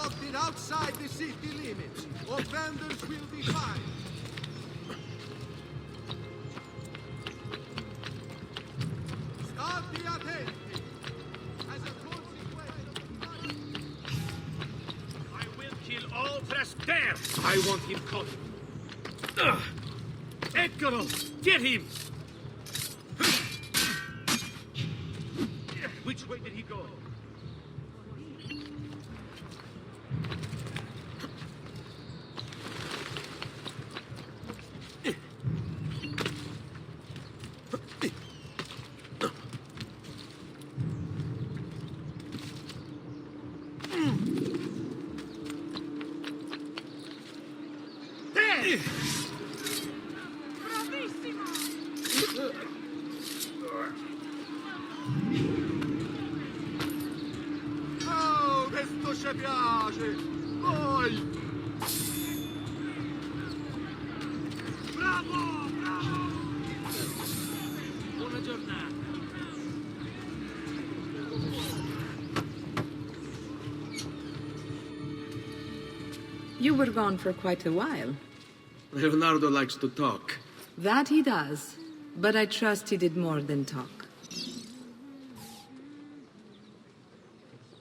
kept it outside the city limits, or vendors will be fined. State attenti! As a consequence... I will kill all there! I want him caught. Edgaro, get him! Which way did he go? Oh, questo ci piace! Poi! Bravo! Bravo! Buona giornata. You were gone for quite a while. Leonardo likes to talk. That he does. But I trust he did more than talk.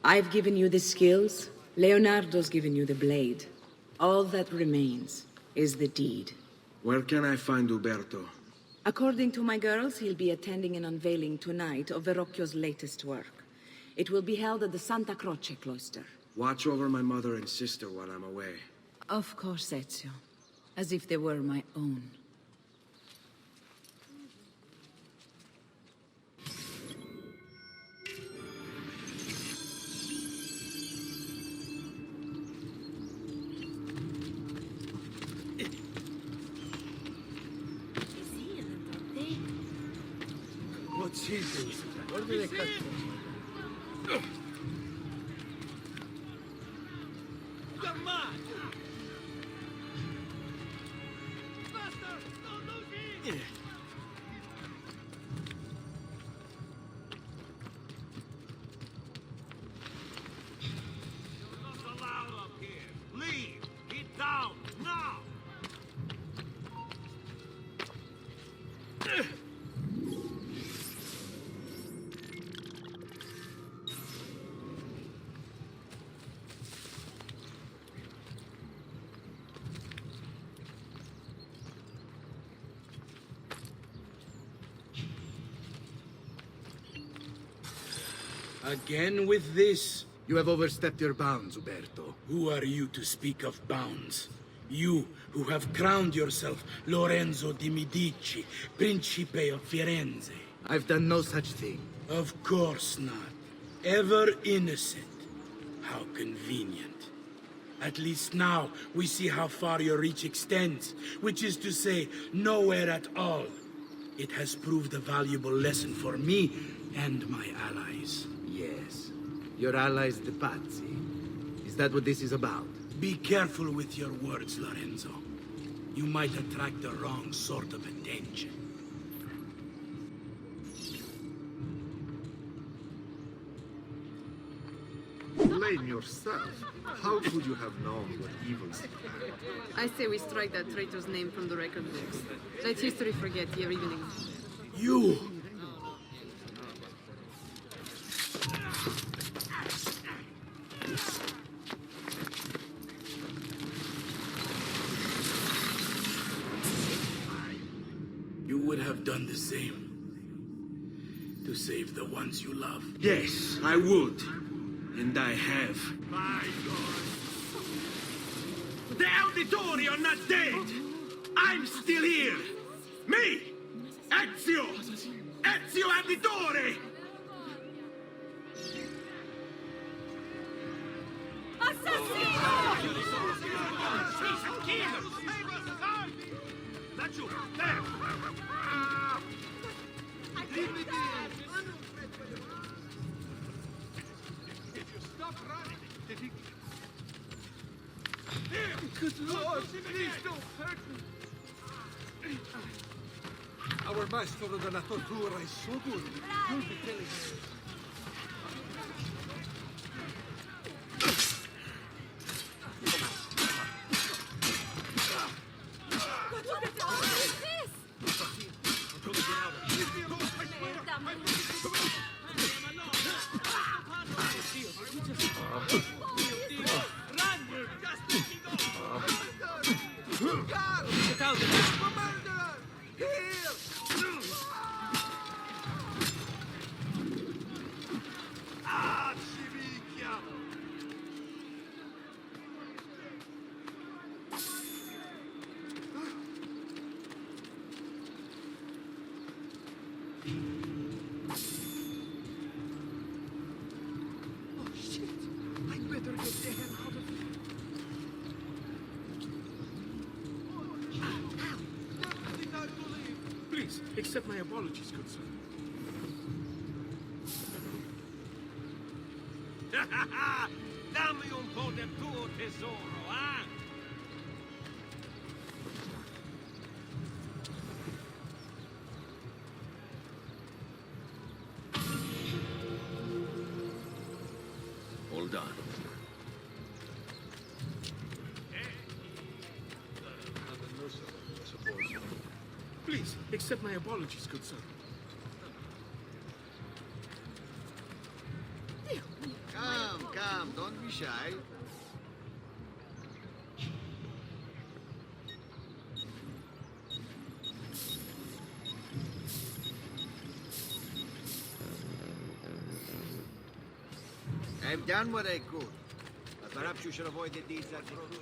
I've given you the skills. Leonardo's given you the blade. All that remains is the deed. Where can I find Uberto? According to my girls, he'll be attending an unveiling tonight of Verrocchio's latest work. It will be held at the Santa Croce cloister. Watch over my mother and sister while I'm away. Of course, Ezio. As if they were my own. What's he doing? Where do they cut from? Come on! Faster! Don't lose him! You're not allowed up here. Leave! Get down! Now! Again with this? You have overstepped your bounds, Uberto. Who are you to speak of bounds? You, who have crowned yourself Lorenzo di Medici, Principe of Firenze. I've done no such thing. Of course not. Ever innocent. How convenient. At least now, we see how far your reach extends, which is to say, nowhere at all. It has proved a valuable lesson for me and my allies. Yes. Your allies, the Pazzi. Is that what this is about? Be careful with your words, Lorenzo. You might attract the wrong sort of attention. Blame yourself. How could you have known what evils to happen? I say we strike that traitor's name from the record books. Let history forget he ever even existed. You! You would have done the same. To save the ones you love. Yes, I would. And I have. My God! The Auditori are not dead! I'm still here! Me! Ezio! Ezio Auditore! Laggiù! There! If you stop running, did he... Good Lord, please don't hurt me. Our maestro della tortura is so good. You'll be killing me. Please, accept my apologies, good sir. Dammi un po' del tuo tesoro, eh? Hold on. Please, accept my apologies, good sir. Come, don't be shy. I've done what I could. But perhaps you should avoid the deeds that brought you.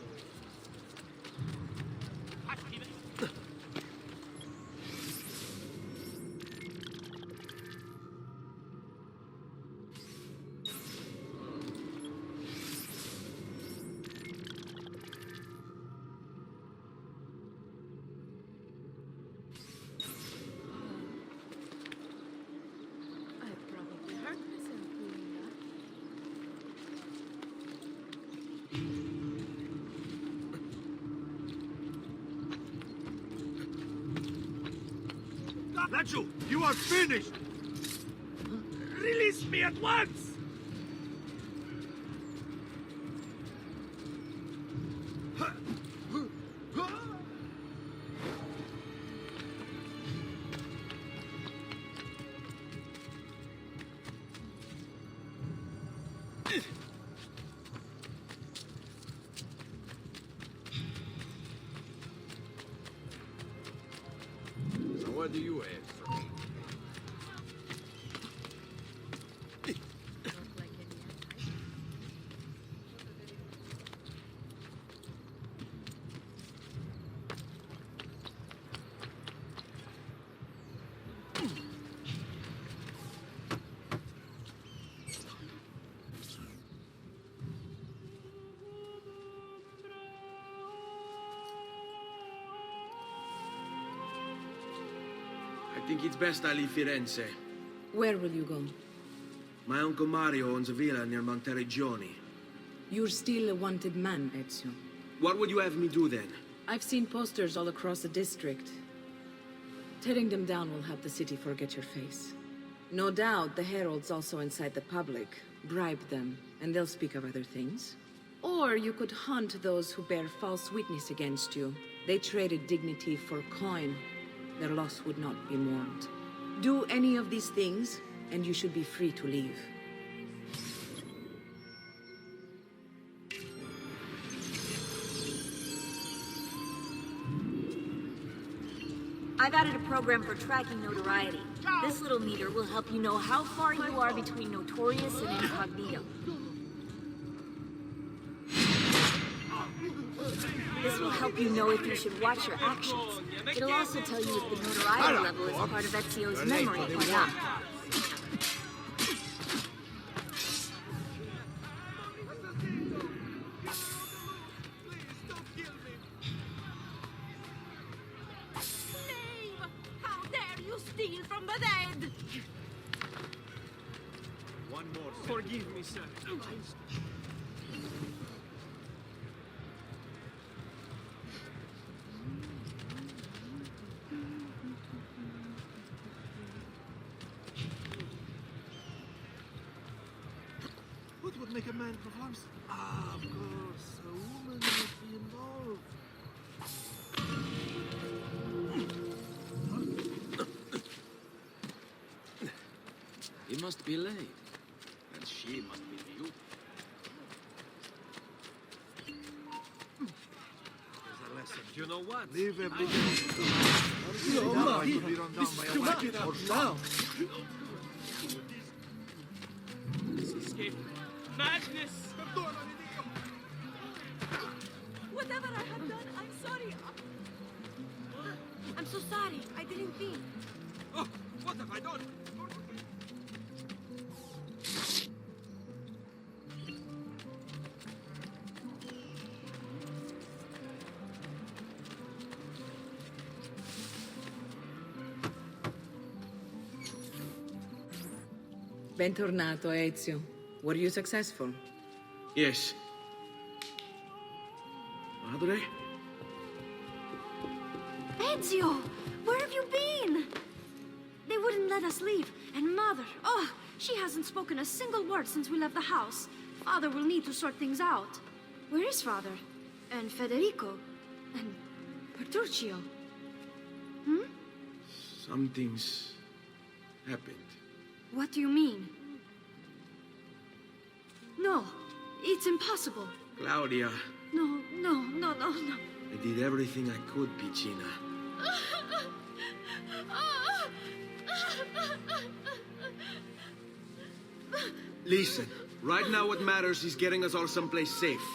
I probably hurt myself doing that. Raju, you are finished! Release me at once! So what do you have for me? Look like any other. I think it's best I leave Firenze. Where will you go? My uncle Mario owns a villa near Monteregioni. You're still a wanted man, Ezio. What would you have me do then? I've seen posters all across the district. Tearing them down will help the city forget your face. No doubt the heralds also incite the public. Bribe them, and they'll speak of other things. Or you could hunt those who bear false witness against you. They traded dignity for coin. Their loss would not be mourned. Do any of these things, and you should be free to leave. I've added a program for tracking notoriety. This little meter will help you know how far you are between notorious and incognito. This will help you know if you should watch your actions. It'll also tell you if the notoriety level is part of Ezio's memory or not. Slave! How dare you steal from the dead! One more. Forgive me, sir. What would make a man perform? Ah, of course. A woman must be involved. He must be late. And she must be beautiful. You know what? Leave everything to us. Now I could be run down by a wagon or shot. Escape. Madness! Whatever I have done, I'm sorry. I'm so sorry. I didn't mean. Oh, what have I done? Bentornato, Ezio. Were you successful? Yes. Madre? Ezio! Where have you been? They wouldn't let us leave. And Mother, oh, she hasn't spoken a single word since we left the house. Father will need to sort things out. Where is Father? And Federico? And Petruccio? Something's happened. What do you mean? No, it's impossible. Claudia, No. I did everything I could, Piccina. Listen, right now what matters is getting us all someplace safe.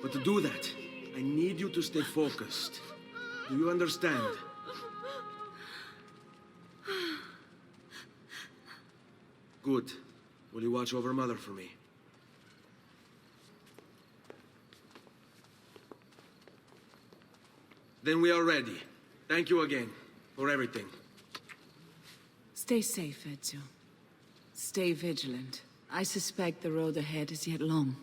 But to do that, I need you to stay focused. Do you understand? Good. Will you watch over Mother for me? Then we are ready. Thank you again for everything. Stay safe, Ezio. Stay vigilant. I suspect the road ahead is yet long.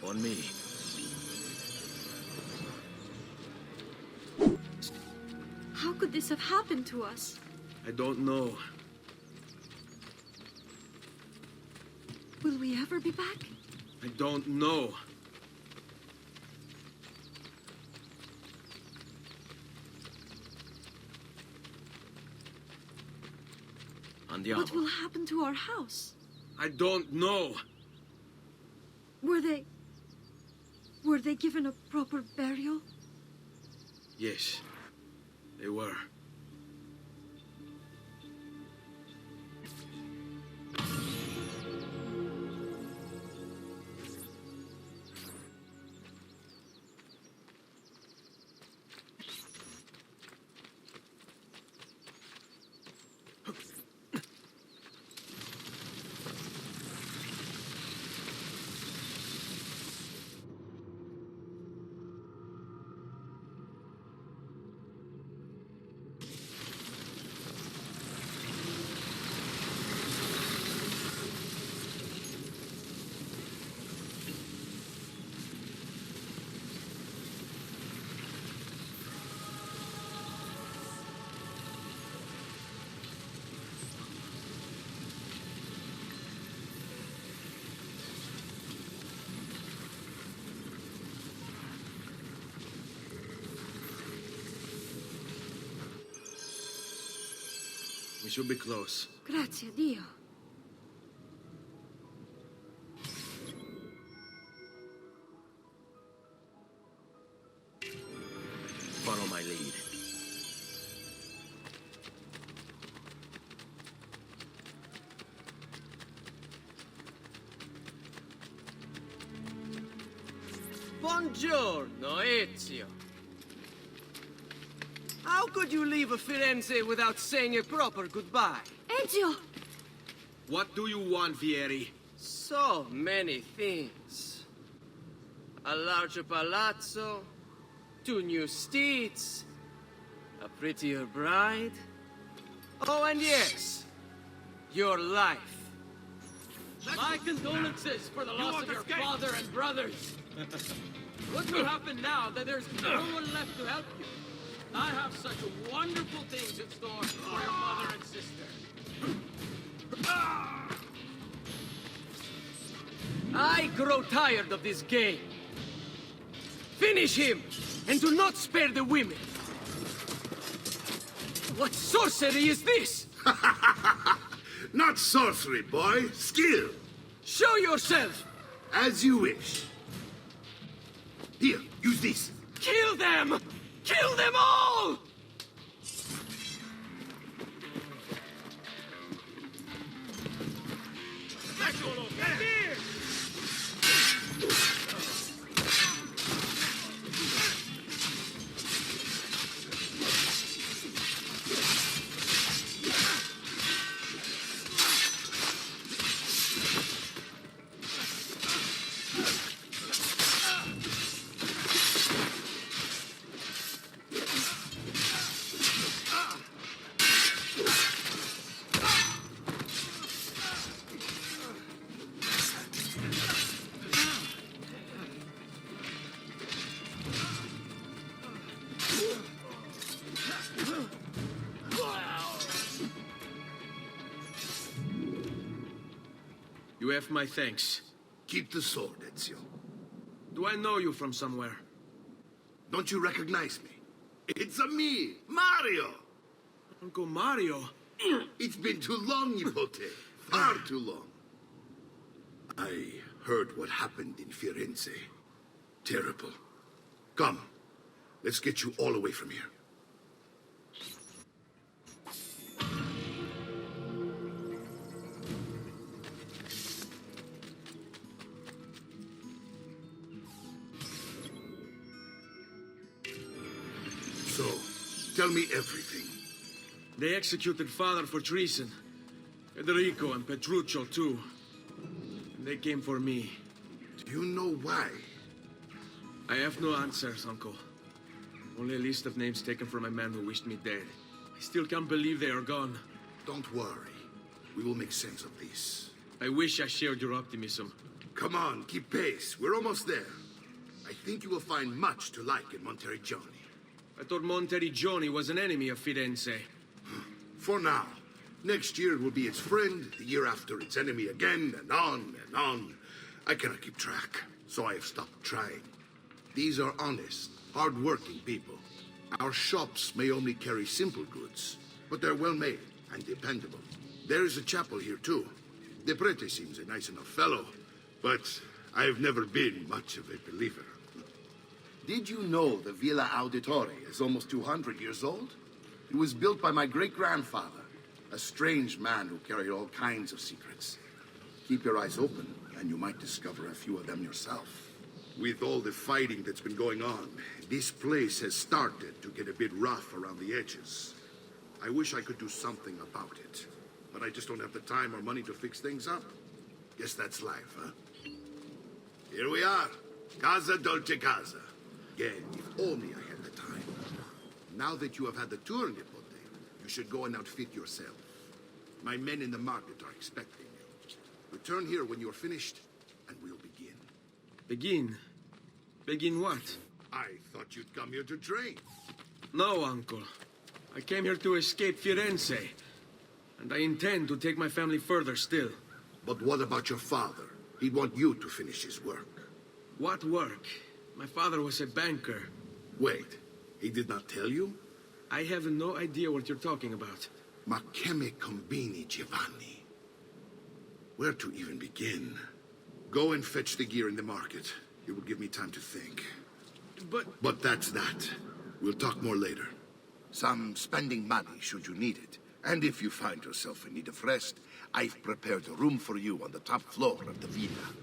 On me. How could this have happened to us? I don't know. Will we ever be back? I don't know. Andiamo. What will happen to our house? I don't know. Were they given a proper burial? Yes, they were. We should be close. Grazie a Dio. Follow my lead. Buongiorno, Ezio. How could you leave Firenze without saying a proper goodbye? Ezio! What do you want, Vieri? So many things. A larger palazzo, 2 new steeds, a prettier bride. Oh, and yes, your life. My condolences for the loss of your father and brothers. What will happen now that there's no one left to help you? I have such wonderful things in store for your mother and sister. I grow tired of this game. Finish him, and do not spare the women. What sorcery is this? Not sorcery, boy. Skill. Show yourself! As you wish. Here, use this. Kill them! Kill them all! You have my thanks. Keep the sword, Ezio. Do I know you from somewhere? Don't you recognize me? It's a me, Mario! Uncle Mario? It's been too long, Nipote. Far too long. I heard what happened in Firenze. Terrible. Come, let's get you all away from here. So, tell me everything. They executed father for treason. Federico and Petruccio, too. And they came for me. Do you know why? I have no answers, Uncle. Only a list of names taken from a man who wished me dead. I still can't believe they are gone. Don't worry. We will make sense of this. I wish I shared your optimism. Come on, keep pace. We're almost there. I think you will find much to like in Monteriggioni. I thought Monteriggioni was an enemy of Firenze. For now. Next year it will be its friend, the year after its enemy again, and on and on. I cannot keep track, so I have stopped trying. These are honest, hard-working people. Our shops may only carry simple goods, but they're well-made and dependable. There is a chapel here, too. The prete seems a nice enough fellow, but I have never been much of a believer. Did you know the Villa Auditore is almost 200 years old? It was built by my great-grandfather, a strange man who carried all kinds of secrets. Keep your eyes open, and you might discover a few of them yourself. With all the fighting that's been going on, this place has started to get a bit rough around the edges. I wish I could do something about it, but I just don't have the time or money to fix things up. Guess that's life, huh? Here we are. Casa Dolce Casa. Again, if only I had the time. Now that you have had the tour, Nipote, you should go and outfit yourself. My men in the market are expecting you. Return here when you are finished, and we'll begin. Begin? Begin what? I thought you'd come here to train. No, Uncle. I came here to escape Firenze. And I intend to take my family further still. But what about your father? He'd want you to finish his work. What work? My father was a banker. Wait, he did not tell you? I have no idea what you're talking about. Ma che me combini, Giovanni? Where to even begin? Go and fetch the gear in the market. It will give me time to think. But that's that. We'll talk more later. Some spending money should you need it. And if you find yourself in need of rest, I've prepared a room for you on the top floor of the villa.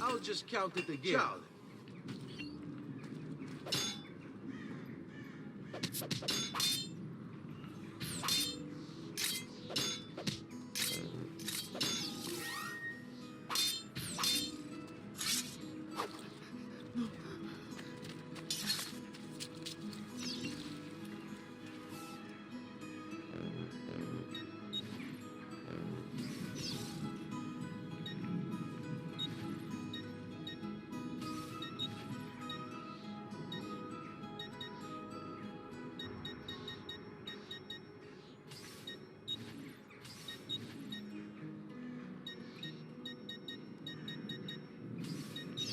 I'll just count it again. Ciao.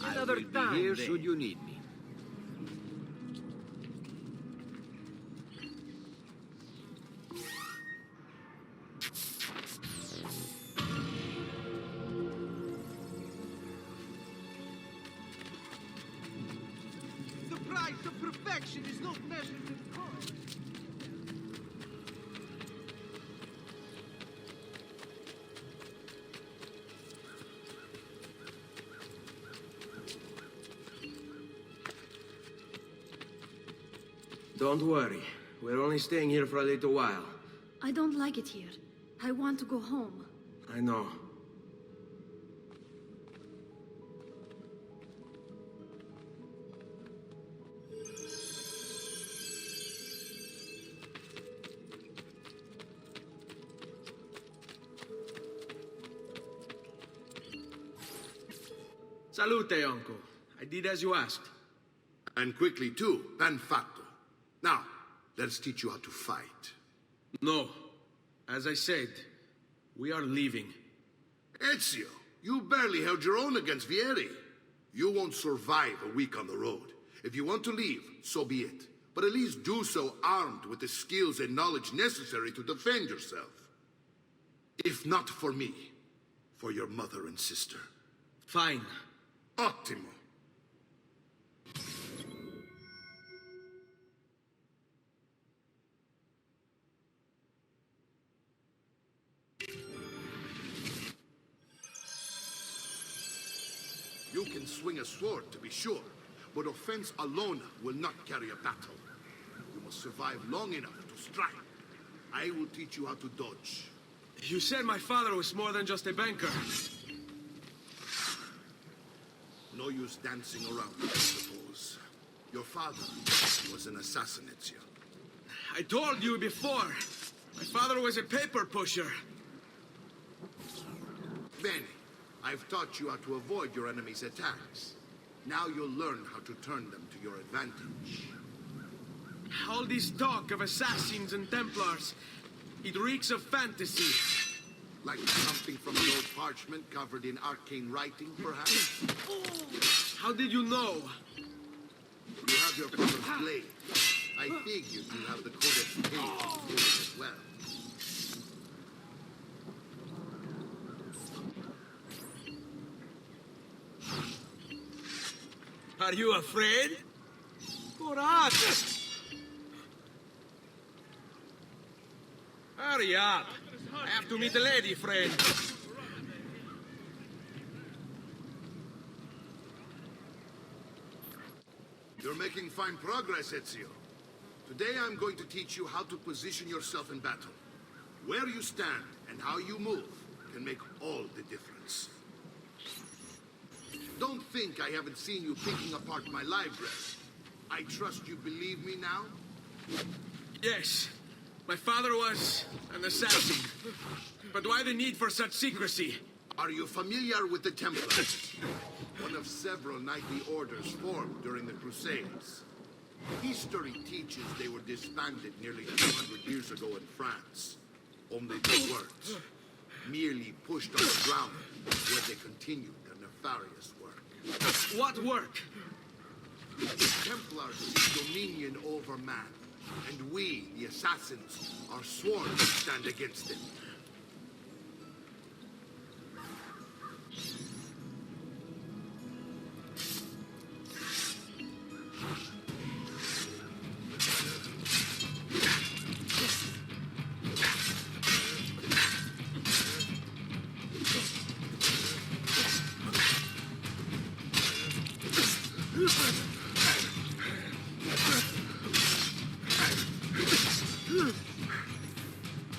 Another I'll be time, here then. should you need me. The price of perfection is not measured in cost. Don't worry. We're only staying here for a little while. I don't like it here. I want to go home. I know. Salute, uncle. I did as you asked. And quickly too, ben fatto. Now, let's teach you how to fight. No. As I said, we are leaving. Ezio, you barely held your own against Vieri. You won't survive a week on the road. If you want to leave, so be it. But at least do so armed with the skills and knowledge necessary to defend yourself. If not for me, for your mother and sister. Fine. Ottimo. You can swing a sword, to be sure, but offense alone will not carry a battle. You must survive long enough to strike. I will teach you how to dodge. You said my father was more than just a banker. No use dancing around, I suppose. Your father was an assassin, Ezio. I told you before. My father was a paper pusher. Bene. I've taught you how to avoid your enemy's attacks. Now you'll learn how to turn them to your advantage. All this talk of assassins and Templars, it reeks of fantasy. Like something from an old parchment covered in arcane writing, perhaps? How did you know? You have your father's blade. I figured you have the Codex page as well. Are you afraid? Courage! Hurry up! I have to meet the lady, friend. You're making fine progress, Ezio. Today I'm going to teach you how to position yourself in battle. Where you stand and how you move can make all the difference. Don't think I haven't seen you picking apart my library. I trust you believe me now? Yes. My father was an assassin. But why the need for such secrecy? Are you familiar with the Templars? One of several knightly orders formed during the Crusades. History teaches they were disbanded nearly 200 years ago in France. Only they weren't. Merely pushed on the ground where they continued their nefarious work. What work? The Templars seek dominion over man, and we, the assassins, are sworn to stand against them.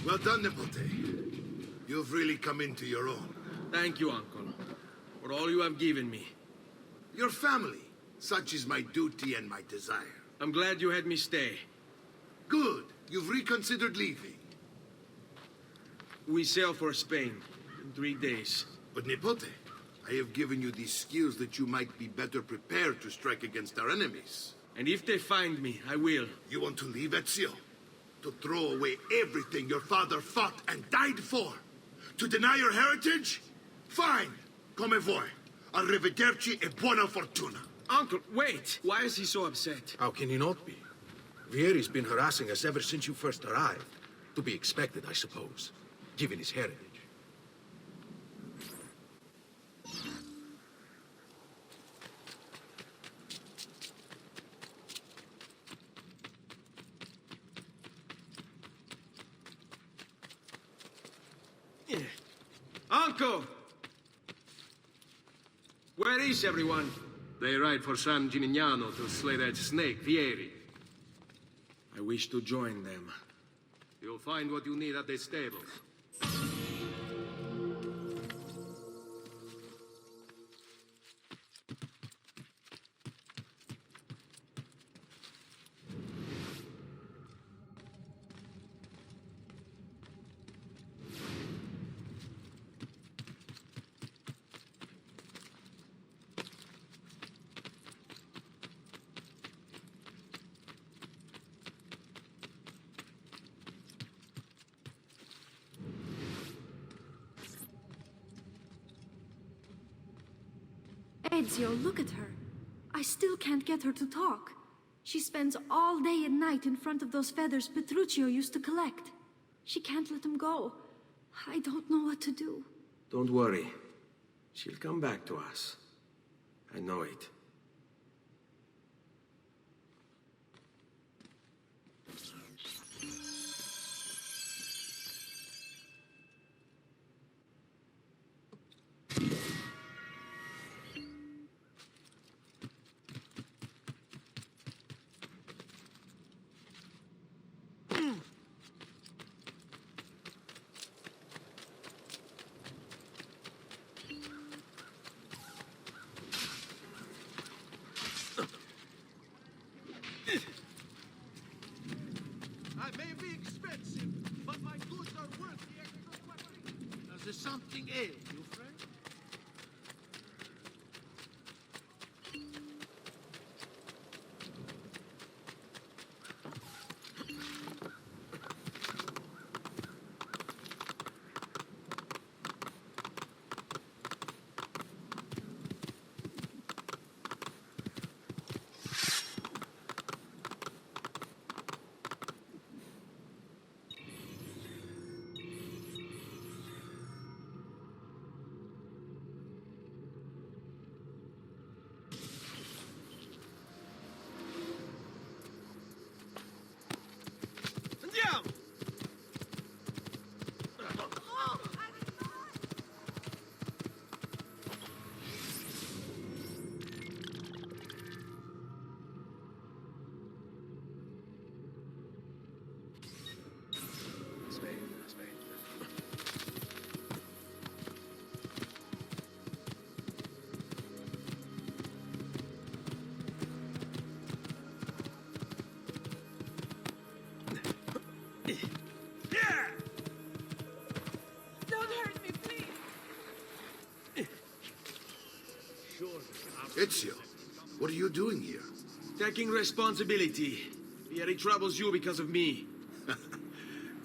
Well done, Nipote. You've really come into your own. Thank you, Uncle, for all you have given me. Your family. Such is my duty and my desire. I'm glad you had me stay. Good. You've reconsidered leaving. We sail for Spain in 3 days. But Nipote, I have given you these skills that you might be better prepared to strike against our enemies. And if they find me, I will. You want to leave Ezio? To throw away everything your father fought and died for? To deny your heritage? Fine. Come vuoi. Arrivederci e buona fortuna. Uncle, wait! Why is he so upset? How can he not be? Vieri's been harassing us ever since you first arrived. To be expected, I suppose, given his heritage. Uncle! Where is everyone? They ride for San Gimignano to slay that snake, Vieri. I wish to join them. You'll find what you need at the stables. Ezio, look at her. I still can't get her to talk. She spends all day and night in front of those feathers Petruchio used to collect. She can't let them go. I don't know what to do. Don't worry. She'll come back to us. I know it. I may be expensive, but my goods are worth the extra question. Does there something ail you, friend? Andiamo! Don't hurt me, please. Ezio, what are you doing here? Taking responsibility. Vieri troubles you because of me.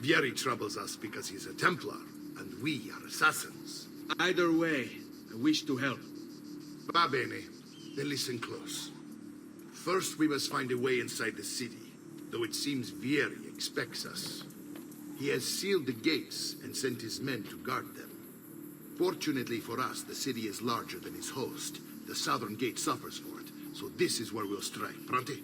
Vieri troubles us because he's a Templar, and we are assassins. Either way, I wish to help. Va bene. Then listen close. First, we must find a way inside the city, though it seems Vieri expects us. He has sealed the gates and sent his men to guard them. Fortunately for us, the city is larger than its host. The southern gate suffers for it, so this is where we'll strike. Pronti?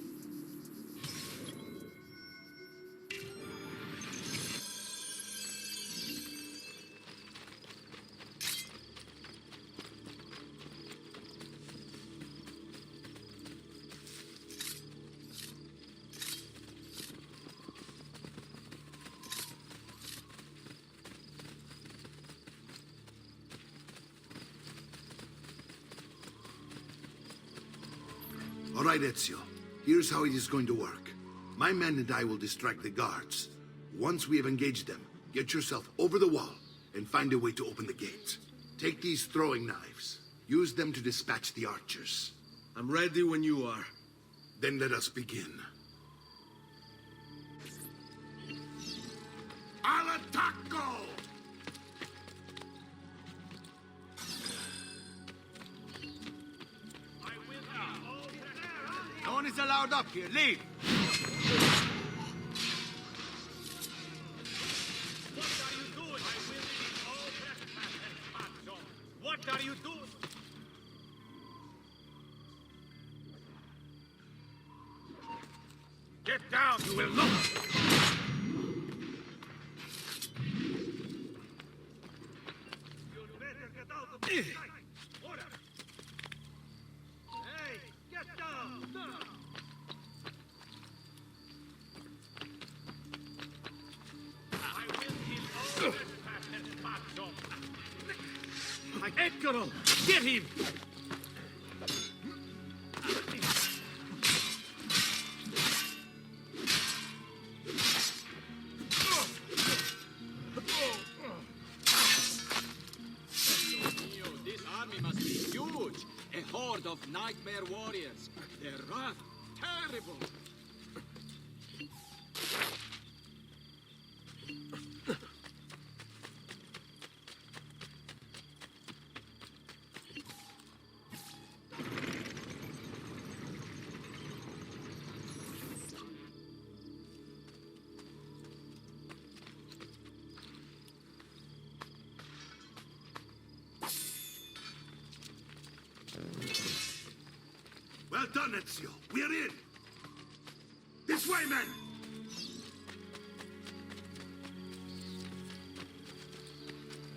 All right, Ezio. Here's how it is going to work. My men and I will distract the guards. Once we have engaged them, get yourself over the wall and find a way to open the gate. Take these throwing knives. Use them to dispatch the archers. I'm ready when you are. Then let us begin. Al attacco! No one is allowed up here. Leave! What are you doing? Get down, you will not! You better get out of this sight! Order! Hey, get down! I will kill all trespassers, Pazzi! Eccolo! Get him! This army must be huge. A horde of nightmare warriors. Their wrath terrible. Well done, Ezio. We're in. This way, men!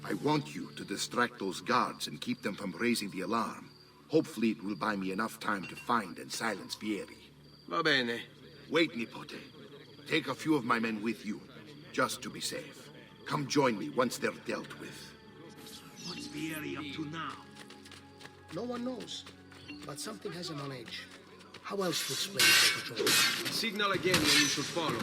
I want you to distract those guards and keep them from raising the alarm. Hopefully it will buy me enough time to find and silence Vieri. Va bene. Wait, Nipote. Take a few of my men with you, just to be safe. Come join me once they're dealt with. What's Vieri up to now? No one knows, but something has him on edge. How else to explain the patrol? Signal again when you should follow.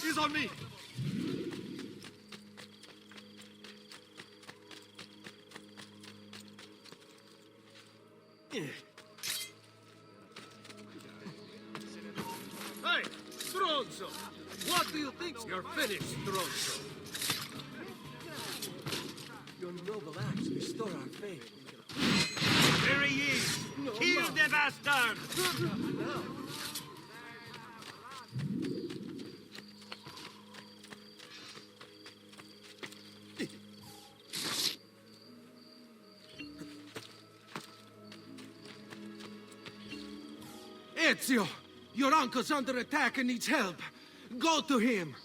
He's on me! Hey, Stronzo! What do you think? You're finished, Stronzo! Your noble acts restore our faith. There he is! Kill the bastard! Ezio! Your uncle's under attack and needs help. Go to him!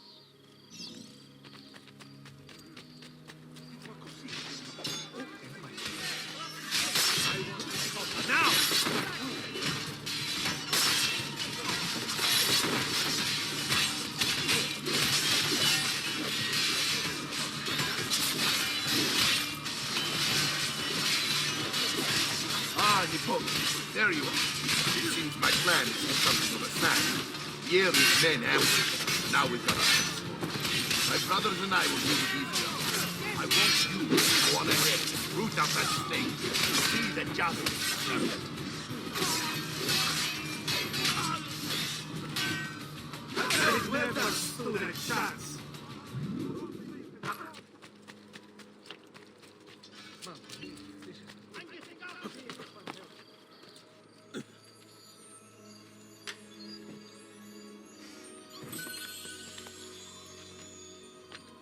tiny boat. There you are. It seems my plan is to something of a snag. Here is men ambushed. Now we've got our hands full. My brothers and I will do the easy job. I want you to go on ahead, root out that snake, see that justice is served. They never stood a chance.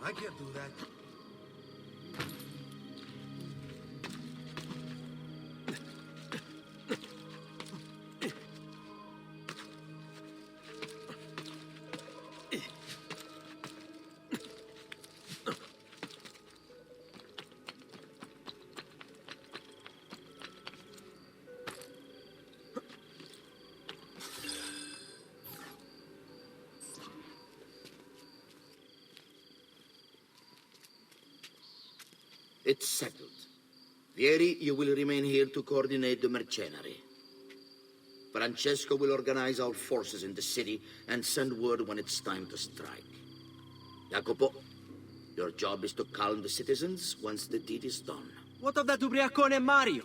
I can't do that. It's settled. Vieri, you will remain here to coordinate the mercenary. Francesco will organize our forces in the city and send word when it's time to strike. Jacopo, your job is to calm the citizens once the deed is done. What of that Ubriacone Mario?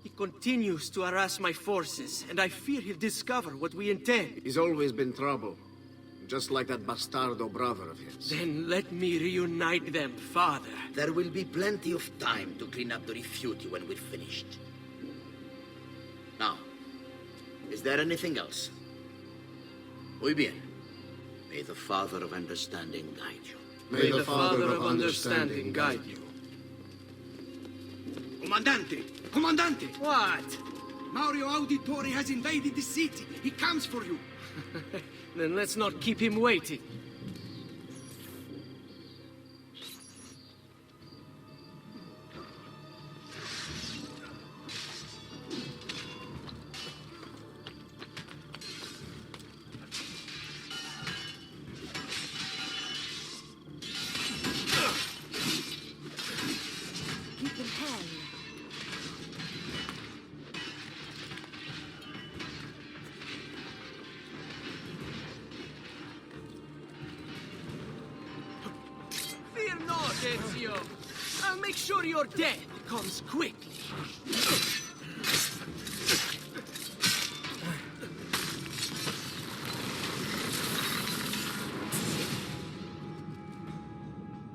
He continues to harass my forces, and I fear he'll discover what we intend. He's always been trouble. Just like that bastardo brother of his. Then let me reunite them, father. There will be plenty of time to clean up the rifiuti when we're finished. Now, is there anything else? Muy bien. May the Father of Understanding guide you. May the Father of Understanding guide you. Comandante! Comandante! What? Mario Auditore has invaded the city. He comes for you. Then let's not keep him waiting. Keep in hand. Fear not, Ezio. I'll make sure your death comes quickly.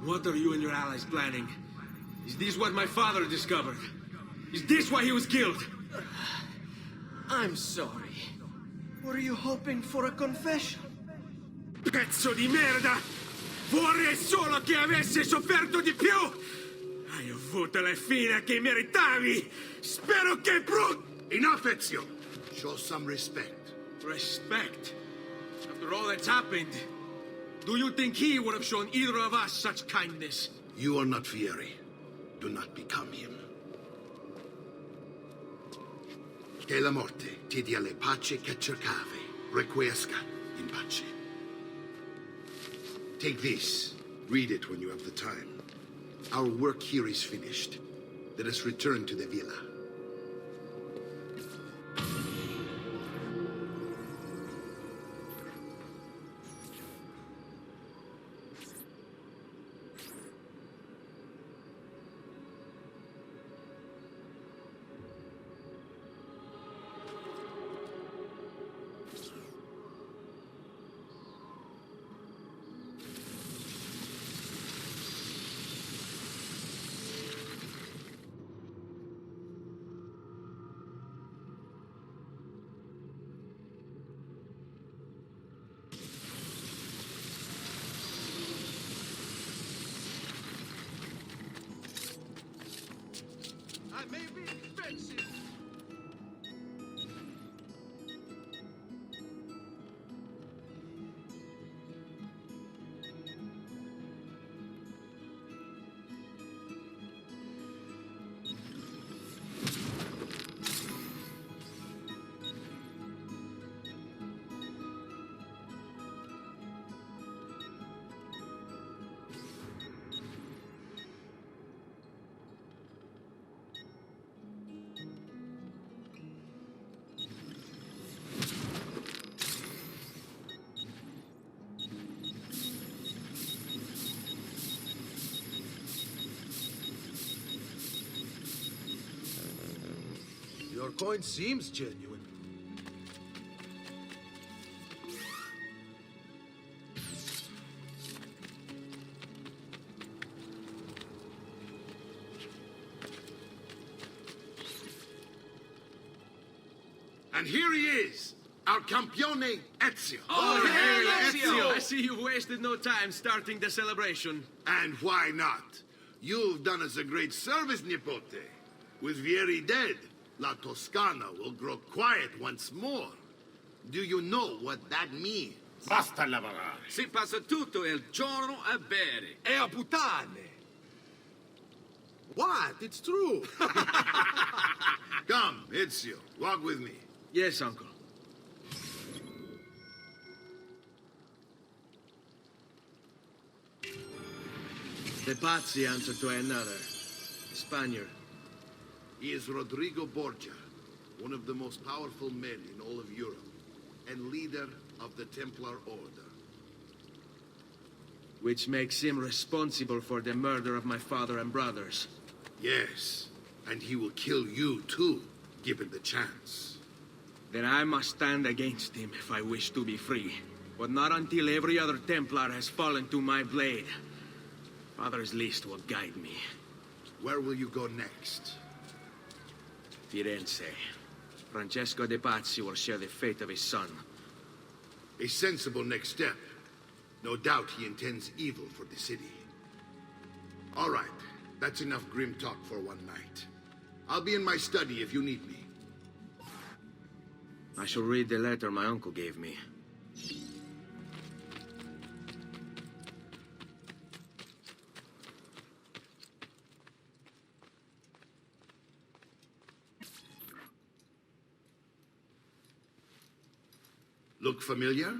What are you and your allies planning? Is this what my father discovered? Is this why he was killed? I'm sorry. Were you hoping for a confession? Pezzo di merda! Vorrei solo che avessi sofferto di più! Hai avuto la fine che meritavi! Spero che Enough, Ezio! Show some respect. Respect? After all that's happened, do you think he would have shown either of us such kindness? You are not Fieri. Do not become him. Che la morte ti dia le pace che cercavi. Requiesca in pace. Take this. Read it when you have the time. Our work here is finished. Let us return to the villa. Your coin seems genuine. And here he is, our campione Ezio. Oh, hey, Ezio! I see you've wasted no time starting the celebration. And why not? You've done us a great service, Nipote. With Vieri dead, La Toscana will grow quiet once more. Do you know what that means? Basta lavorare. Si passa tutto il giorno a bere. E a puttane. What? It's true. Come, Ezio, walk with me. Yes, uncle. The Pazzi answer to another. Spaniard. He is Rodrigo Borgia, one of the most powerful men in all of Europe, and leader of the Templar Order. Which makes him responsible for the murder of my father and brothers. Yes, and he will kill you too, given the chance. Then I must stand against him if I wish to be free. But not until every other Templar has fallen to my blade. Father's list will guide me. Where will you go next? Firenze. Francesco de Pazzi will share the fate of his son. A sensible next step. No doubt he intends evil for the city. All right, that's enough grim talk for one night. I'll be in my study if you need me. I shall read the letter my uncle gave me. Look familiar?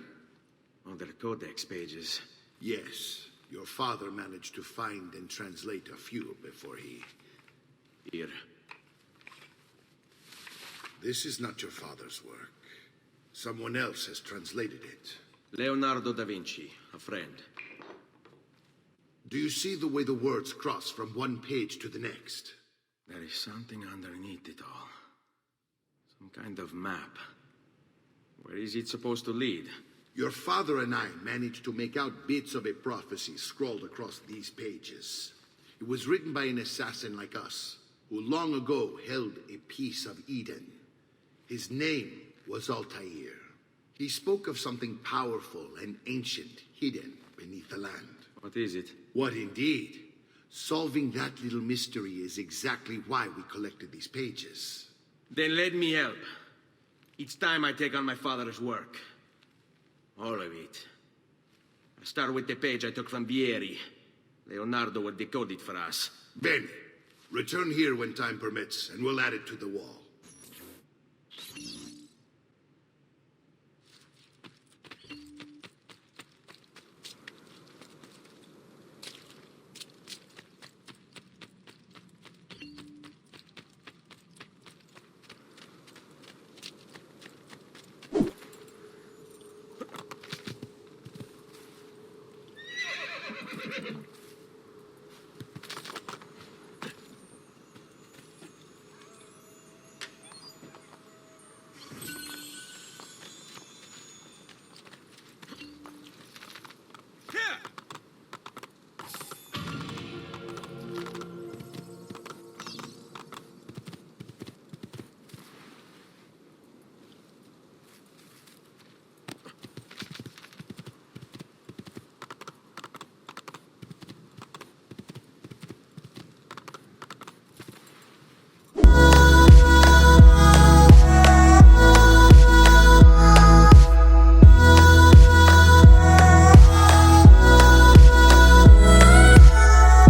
Other codex pages. Yes. Your father managed to find and translate a few before he... Here. This is not your father's work. Someone else has translated it. Leonardo da Vinci, a friend. Do you see the way the words cross from one page to the next? There is something underneath it all. Some kind of map. Where is it supposed to lead? Your father and I managed to make out bits of a prophecy scrawled across these pages. It was written by an assassin like us, who long ago held a piece of Eden. His name was Altair. He spoke of something powerful and ancient hidden beneath the land. What is it? What indeed? Solving that little mystery is exactly why we collected these pages. Then let me help. It's time I take on my father's work. All of it. I'll start with the page I took from Vieri. Leonardo will decode it for us. Bene. Return here when time permits, and we'll add it to the wall.